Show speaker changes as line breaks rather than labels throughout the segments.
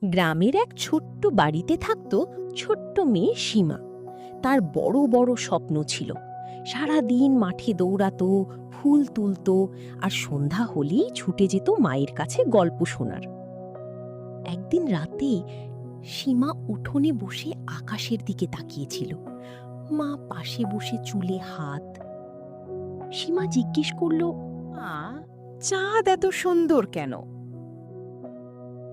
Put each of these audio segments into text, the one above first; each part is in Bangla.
গ্রামের এক ছোট্ট বাড়িতে থাকত ছোট্ট মেয়ে সীমা। তার বড় বড় স্বপ্ন ছিল। সারা দিন মাঠে দৌড়াতো, ফুল তুলতো, আর সন্ধ্যা হলেই ছুটে যেত মায়ের কাছে গল্প শোনার। একদিন রাতে সীমা উঠোনে বসে আকাশের দিকে তাকিয়েছিল। মা পাশে বসে চুলে হাত। সীমা জিজ্ঞেস করল,
মা, চাঁদ এত সুন্দর কেন?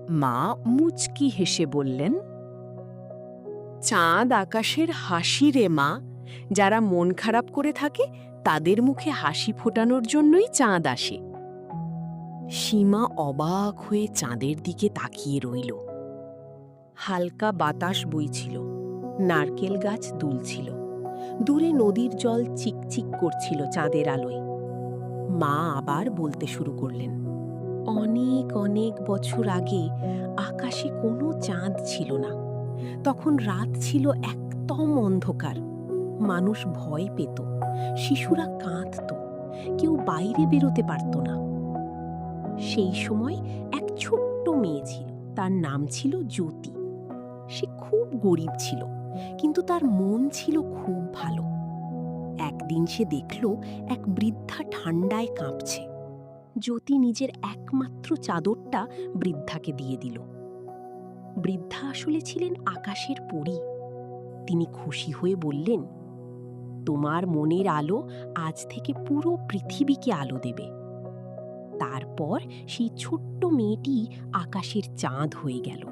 মা মুচকি হেসে বললেন, চাঁদ আকাশের হাসি রে মা। যারা মন খারাপ করে থাকে তাদের মুখে হাসি ফোটানোর জন্যই চাঁদ আসে। সীমা অবাক হয়ে চাঁদের দিকে তাকিয়ে রইল। হালকা বাতাস বইছিল, নারকেল গাছ দুলছিল, দূরে নদীর জল চিকচিক করছিল চাঁদের আলোয়। মা আবার বলতে শুরু করলেন, অনেক অনেক বছর আগে আকাশে কোনো চাঁদ ছিল না। তখন রাত ছিল একদম অন্ধকার। মানুষ ভয় পেত, শিশুরা কাঁদত, কেউ বাইরে বেরোতে পারত না। সেই সময় এক ছোট্ট মেয়ে ছিল, তার নাম ছিল জ্যোতি। সে খুব গরিব ছিল, কিন্তু তার মন ছিল খুব ভালো। একদিন সে দেখল এক বৃদ্ধা ঠান্ডায় কাঁপছে। জ্যোতি নিজের একমাত্র চাদরটা বৃদ্ধাকে দিয়ে দিল। বৃদ্ধা আসলে ছিলেন আকাশের পরী। তিনি খুশি হয়ে বললেন, তোমার মনের আলো আজ থেকে পুরো পৃথিবীকে আলো দেবে। তারপর সেই ছোট্ট মেয়েটি আকাশের চাঁদ হয়ে গেল।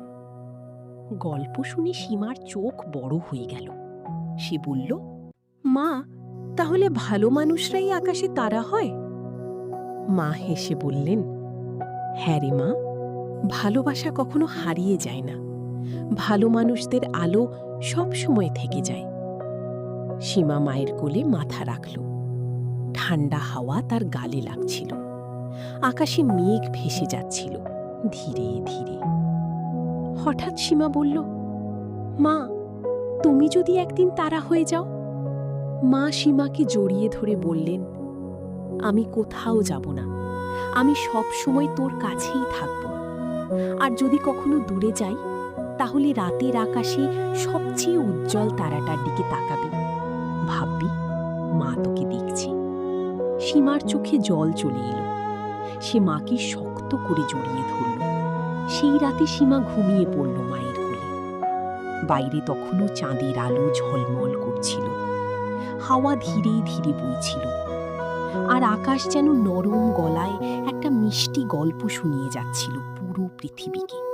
গল্প শুনে সীমার চোখ বড় হয়ে গেল। সে বলল, মা, তাহলে ভালো মানুষরাই আকাশে তারা হয়? মা হেসে বললেন, হ্যাঁ রে মা, ভালোবাসা কখনো হারিয়ে যায় না। ভালো মানুষদের আলো সব সময় থেকে যায়। সীমা মায়ের কোলে মাথা রাখল। ঠান্ডা হাওয়া তার গালে লাগছিল। আকাশে মেঘ ভেসে যাচ্ছিল ধীরে ধীরে। হঠাৎ সীমা বলল, মা, তুমি যদি একদিন তারা হয়ে যাও? মা সীমাকে জড়িয়ে ধরে বললেন, আমি কোথাও যাব না। আমি সব সময় তোর কাছেই থাকব। আর যদি কখনো দূরে যাই, তাহলে রাতের আকাশে সবচেয়ে উজ্জ্বল তারাটার দিকে তাকাবি। ভাববি মা তোকে দেখছে। সীমার চোখে জল চলে এলো। সে মাকে শক্ত করে জড়িয়ে ধরল। সেই রাতে সীমা ঘুমিয়ে পড়ল মায়ের কোলে। বাইরে তখনও চাঁদের আলো ঝলমল করছিল। হাওয়া ধীরে ধীরে বইছিল, আর আকাশ যেন নরম গলায় একটা মিষ্টি গল্প শুনিয়ে যাচ্ছিল পুরো পৃথিবীকে।